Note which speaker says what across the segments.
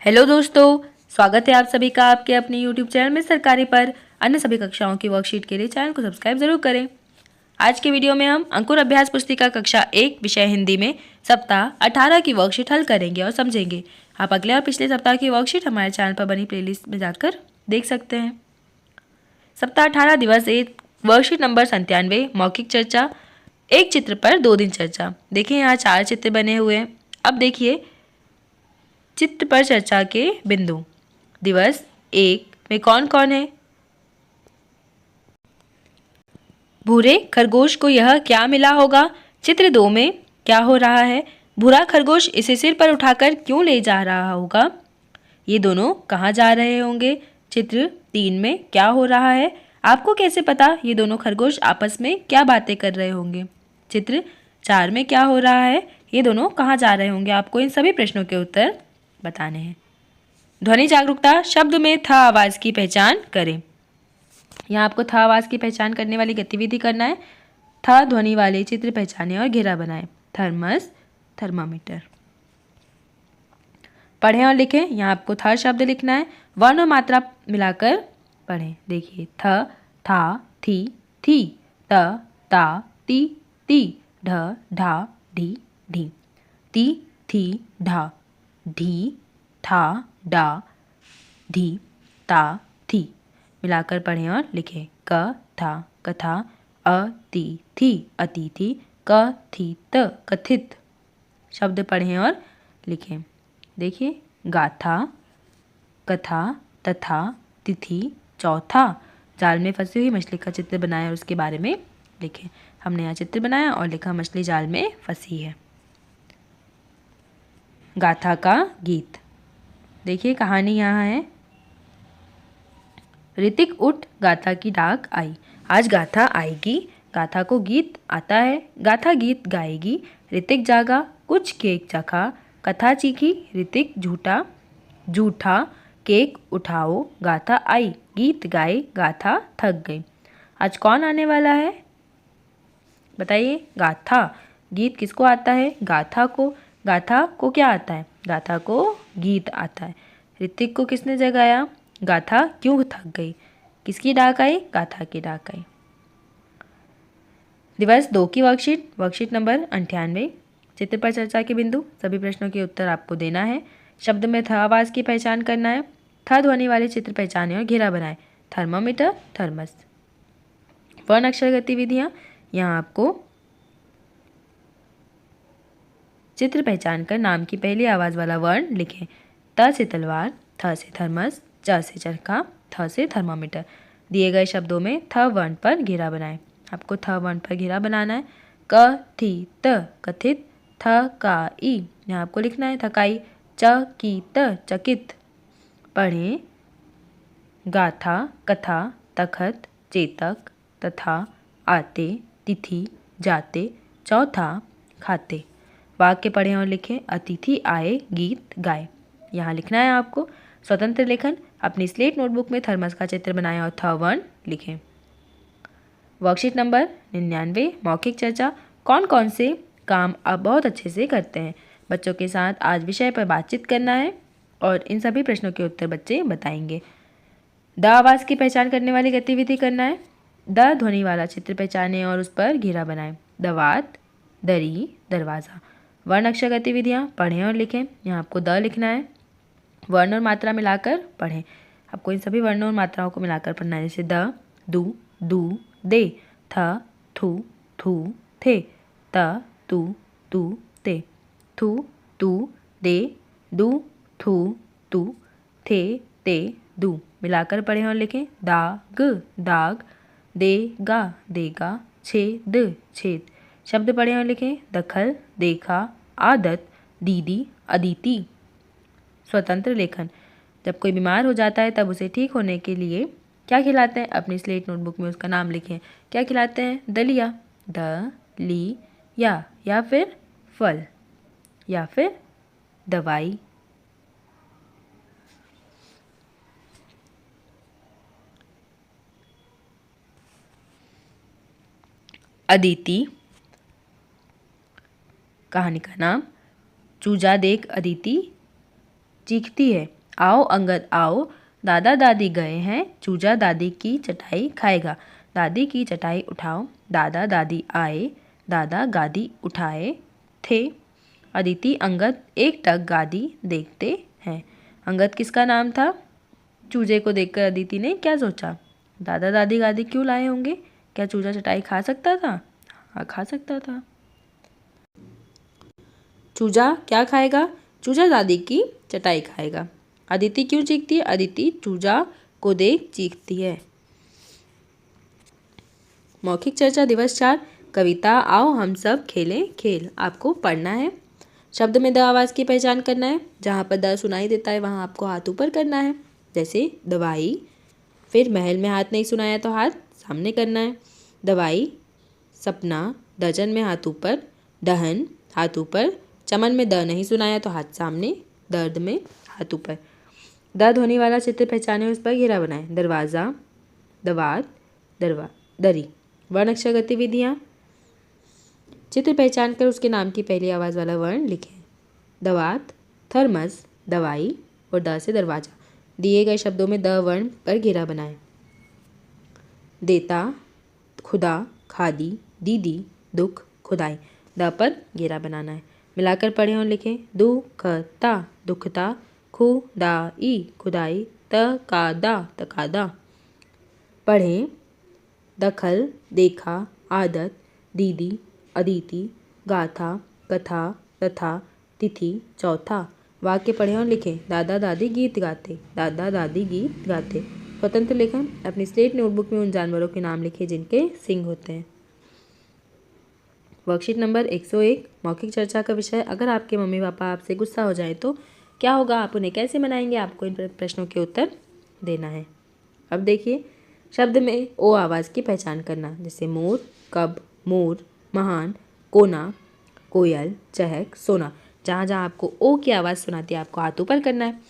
Speaker 1: Hello दोस्तों, स्वागत है आप सभी का आपके अपने YouTube चैनल में सरकारी पर। अन्य सभी कक्षाओं की वर्कशीट के लिए चैनल को सब्सक्राइब जरूर करें। आज के वीडियो में हम अंकुर अभ्यास पुस्तिका कक्षा 1 विषय हिंदी में सप्ताह 18 की वर्कशीट हल करेंगे और समझेंगे। आप अगले और पिछले सप्ताह की वर्कशीट हमारे चैनल पर बनी प्लेलिस्ट में जाकर देख सकते हैं। सप्ताह 18 दिवस 1 वर्कशीट नंबर 97 मौखिक चर्चा, एक चित्र पर 2 दिन चर्चा। देखिए यहाँ 4 चित्र बने हुए हैं। अब देखिए चित्र पर चर्चा के बिंदु। दिवस 1 में कौन कौन है? भूरे खरगोश को यह क्या मिला होगा? चित्र 2 में क्या हो रहा है? भूरा खरगोश इसे सिर पर उठाकर क्यों ले जा रहा होगा? ये दोनों कहाँ जा रहे होंगे? चित्र 3 में क्या हो रहा है? आपको कैसे पता ये दोनों खरगोश आपस में क्या बातें कर रहे होंगे? चित्र 4 में क्या हो रहा है? ये दोनों कहाँ जा रहे होंगे? आपको इन सभी प्रश्नों के उत्तर बताने हैं। ध्वनि जागरूकता, शब्द में थ आवाज़ की पहचान करें। यहाँ आपको थ आवाज़ की पहचान करने वाली गतिविधि करना है। थ ध्वनि वाले चित्र पहचानें और घेरा बनाएं। Thermos, thermometer. पढ़ें और लिखें। यहाँ आपको थ शब्द लिखना है, वर्ण और मात्रा मिलाकर पढ़ें। देखिए थ, था, थी, थी, त, ता, ती, ती, ढ, ढा, ढी, ढी, ती, थी, ढा, ढी, था, डा, धी, ता, थी। मिलाकर पढ़ें और लिखें। क, था, कथा, अतिथि, अतिथि, कथित, कथित। शब्द पढ़ें और लिखें। देखिए गाथा, कथा, तथा, तिथि, चौथा। जाल में फंसी हुई मछली का चित्र बनाएं और उसके बारे में लिखें। हमने यहाँ चित्र बनाया और लिखा मछली जाल में फंसी है। गाथा का गीत। देखिए कहानी यहाँ है। ऋतिक उठ, गाथा की डाक आई। आज गाथा आएगी, गाथा को गीत आता है। गाथा गीत गाएगी। ऋतिक जागा, कुछ केक चखा, कथा चीखी, ऋतिक झूठा झूठा केक उठाओ, गाथा आई, गीत गाए, गाथा थक गई। आज कौन आने वाला है? बताइए। गाथा। गीत किसको आता है? गाथा को। गाथा को क्या आता है? गाथा को गीत आता है। ऋतिक को किसने जगाया? गाथा क्यों थक गई? किसकी डाक आई? गाथा की डाक आई। दिवस 2 की वर्कशीट नंबर 98। चित्र पर चर्चा के बिंदु। सभी प्रश्नों के उत्तर आपको देना है। शब्द में थ आवाज़ की पहचान करना है। थ ध्वनि वाले चित्र पहचानें और घेरा बनाएं। Thermometer, thermos. वर्ण अक्षर गतिविधियाँ। यहाँ आपको चित्र पहचान कर नाम की पहली आवाज़ वाला वर्ण लिखें। त से तलवार, थ से थर्मस, च से चरखा, थ से थर्मामीटर। दिए गए शब्दों में थ वर्ण पर घेरा बनाएं। आपको थ वर्ण पर घेरा बनाना है। कथित, कथित, थकाई। यहाँ आपको लिखना है थकाई। चकित, चकित। पढ़ें। गाथा, कथा, तखत, चेतक, तथा, आते, तिथि, जाते, चौथा, खाते। वाक्य पढ़ें और लिखें। अतिथि आए, गीत गाए। यहाँ लिखना है आपको स्वतंत्र लेखन। अपनी स्लेट नोटबुक में थर्मस का चित्र बनाएं और थ वर्ण लिखें। वर्कशीट नंबर 99 मौखिक चर्चा। कौन कौन से काम आप बहुत अच्छे से करते हैं? बच्चों के साथ आज विषय पर बातचीत करना है और इन सभी प्रश्नों के उत्तर बच्चे बताएंगे। द आवाज़ की पहचान करने वाली गतिविधि करना है। द ध्वनि वाला चित्र पहचानें और उस पर घेरा बनाएं। दवात, दरी, दरवाज़ा। वर्ण अक्षर गतिविधियाँ। पढ़ें और लिखें। यहाँ आपको द लिखना है। वर्ण और मात्रा मिलाकर पढ़ें। आपको इन सभी वर्णों और मात्राओं को मिलाकर पढ़ना है। जैसे द, दू, दू, दे, थ, थू, थू, थे, त, तू, तू, ते, थू, तू, दे, दू, थू, तू, थे, ते, दू। मिलाकर पढ़ें और लिखें। दाग, दाग, देगा, देगा, छेद, छेद। शब्द पढ़ें और लिखें। दखल, देखा, आदत, दीदी, अदिति। स्वतंत्र लेखन। जब कोई बीमार हो जाता है तब उसे ठीक होने के लिए क्या खिलाते हैं? अपनी स्लेट नोटबुक में उसका नाम लिखें। क्या खिलाते हैं? दलिया, द ली या फिर फल या फिर दवाई। अदिति। कहानी का नाम। चूजा देख अदिति चीखती है। आओ अंगद आओ, दादा दादी गए हैं, चूजा दादी की चटाई खाएगा। दादी की चटाई उठाओ, दादा दादी आए, दादा गादी उठाए थे। अदिति अंगद एक टक गादी देखते हैं। अंगद किसका नाम था? चूजे को देखकर अदिति ने क्या सोचा? दादा दादी गादी क्यों लाए होंगे? क्या चूजा चटाई खा सकता था? हाँ, खा सकता था। चूजा क्या खाएगा? चूजा दादी की चटाई खाएगा। अदिति क्यों चीखती है? अदिति चूजा को देख चीखती है। मौखिक चर्चा दिवस 4, कविता आओ हम सब खेलें खेल। आपको पढ़ना है, शब्द में द आवाज़ की पहचान करना है। जहाँ पर द सुनाई देता है वहाँ आपको हाथ ऊपर करना है, जैसे दवाई। फिर महल में हाथ नहीं सुनाया तो हाथ सामने करना है। दवाई, सपना, दर्जन में हाथ ऊपर, दहन हाथ ऊपर, चमन में द नहीं सुनाया तो हाथ सामने, दर्द में हाथ ऊपर। द ध्वनि वाला चित्र पहचाने, उस पर घेरा बनाएं। दरवाज़ा, दवात, दरी। वर्ण अक्षर गतिविधियाँ, चित्र पहचान कर उसके नाम की पहली आवाज़ वाला वर्ण लिखें। दवात, थर्मस, दवाई और द से दरवाज़ा। दिए गए शब्दों में द वर्ण पर घेरा बनाएं। देता, खुदा, खादी, दीदी, दुख, खुदाई। द पर घेरा बनाना है। मिलाकर पढ़ें और लिखें। दुखता, दुखता, खुदाई, खुदाई, तकादा, तकादा। पढ़ें। दखल, देखा, आदत, दीदी, अदिति, गाथा, कथा, तथा, तिथि, चौथा। वाक्य पढ़ें और लिखें। दादा दादी गीत गाते, दादा दादी गीत गाते। स्वतंत्र लेखन, अपनी स्लेट नोटबुक में उन जानवरों के नाम लिखें जिनके सींग होते हैं। वर्कशीट नंबर 101, मौखिक चर्चा का विषय। अगर आपके मम्मी पापा आपसे गुस्सा हो जाए तो क्या होगा? आप उन्हें कैसे मनाएंगे? आपको इन प्रश्नों के उत्तर देना है। अब देखिए, शब्द में ओ आवाज़ की पहचान करना, जैसे मोर, कब, मोर, महान, कोना, कोयल, चहक, सोना। जहाँ जहाँ आपको ओ की आवाज़ सुनाती है आपको हाथ ऊपर करना है।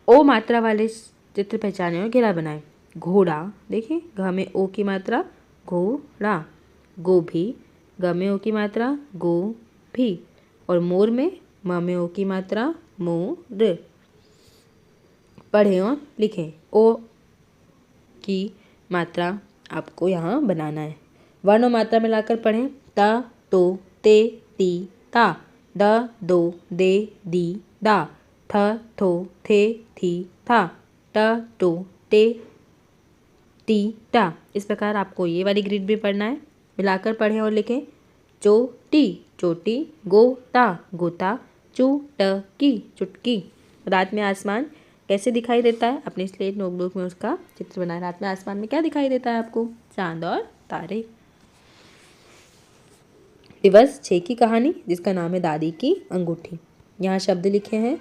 Speaker 1: ओ मात्रा वाले चित्र पहचाने और घेरा बनाएं। घोड़ा, देखिए घ में ओ की मात्रा, घोड़ा। गोभी, ग में ओ की मात्रा, गो भी। और मोर में म में ओ की मात्रा, मोर। पढ़ें और लिखें। ओ की मात्रा आपको यहाँ बनाना है। वर्ण और मात्रा मिलाकर पढ़ें। त, तो, ते, ती, ता। द, दो, दे, दी, दा। थ, थो, थे, थी, था। ट, टो, टे, टी, टा। इस प्रकार आपको ये वाली ग्रिड भी पढ़ना है। मिलाकर पढ़ें और लिखें। चोटी, चोटी, गोता, गोता, चुटकी, चुटकी। रात में आसमान कैसे दिखाई देता है? अपनी स्लेट नोटबुक में उसका चित्र बनाएं। रात में आसमान में क्या दिखाई देता है आपको? चांद और तारे। दिवस 6 की कहानी, जिसका नाम है दादी की अंगूठी। यहाँ शब्द लिखे हैं।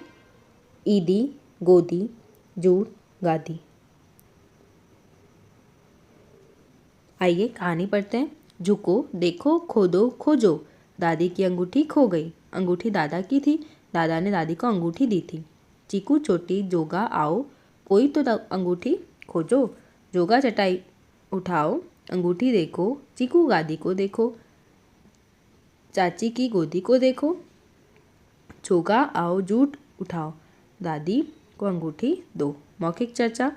Speaker 1: ईदी, गोदी, जूट, गादी। आइए कहानी पढ़ते हैं। झुको, देखो, खोदो, खोजो, दादी की अंगूठी खो गई। अंगूठी दादा की थी, दादा ने दादी को अंगूठी दी थी। चीकू, चोटी, जोगा आओ, कोई तो अंगूठी खोजो। जोगा चटाई उठाओ, अंगूठी देखो। चीकू गादी को देखो, चाची की गोदी को देखो। जोगा आओ, जूट उठाओ, दादी को अंगूठी दो। मौखिक चर्चा,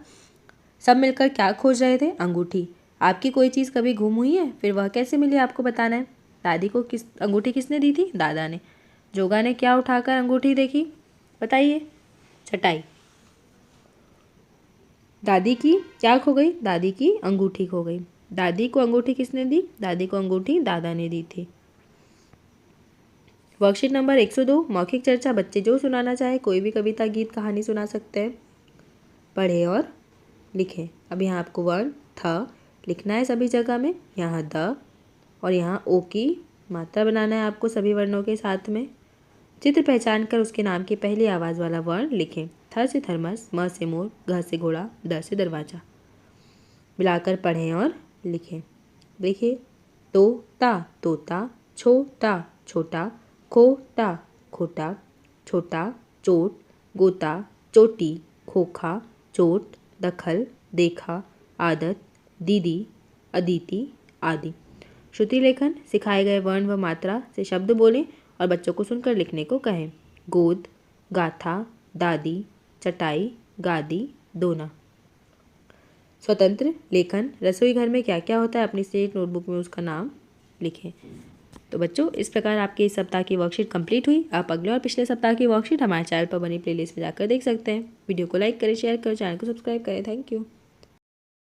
Speaker 1: सब मिलकर क्या खोज रहे थे? अंगूठी। आपकी कोई चीज़ कभी गुम हुई है? फिर वह कैसे मिली आपको बताना है। दादी को अंगूठी किसने दी थी? दादा ने। जोगा ने क्या उठाकर अंगूठी देखी? बताइए। चटाई। दादी की क्या खो गई? दादी की अंगूठी खो गई। दादी को अंगूठी किसने दी? दादी को अंगूठी दादा ने दी थी। वर्कशीट नंबर 102, मौखिक चर्चा। बच्चे जो सुनाना चाहे, कोई भी कविता, गीत, कहानी सुना सकते हैं। पढ़ें और लिखें। अब यहाँ आपको वर्ण थ लिखना है सभी जगह में। यहाँ द और यहाँ ओ की मात्रा बनाना है आपको सभी वर्णों के साथ में। चित्र पहचान कर उसके नाम की पहली आवाज़ वाला वर्ण लिखें। थ से थर्मस, म से मोर, घ से घोड़ा, द से दरवाजा। मिलाकर पढ़ें और लिखें। देखिए, तोता, तोता, छोटा, छोटा, खोटा, खोटा, छोटा, चोट, गोता, चोटी, खोखा, चोट, दखल, देखा, आदत, दीदी, अदिति आदि। श्रुति लेखन, सिखाए गए वर्ण व मात्रा से शब्द बोलें और बच्चों को सुनकर लिखने को कहें। गोद, गाथा, दादी, चटाई, गादी, दोना। स्वतंत्र लेखन, रसोई घर में क्या क्या होता है अपनी स्लेट नोटबुक में उसका नाम लिखें। तो बच्चों इस प्रकार आपके इस सप्ताह की वर्कशीट कंप्लीट हुई। आप अगले और पिछले सप्ताह की वर्कशीट हमारे चैनल पर बनी प्लेलिस्ट में जाकर देख सकते हैं। वीडियो को लाइक करें, शेयर करें, चैनल को सब्सक्राइब करें। Thank you.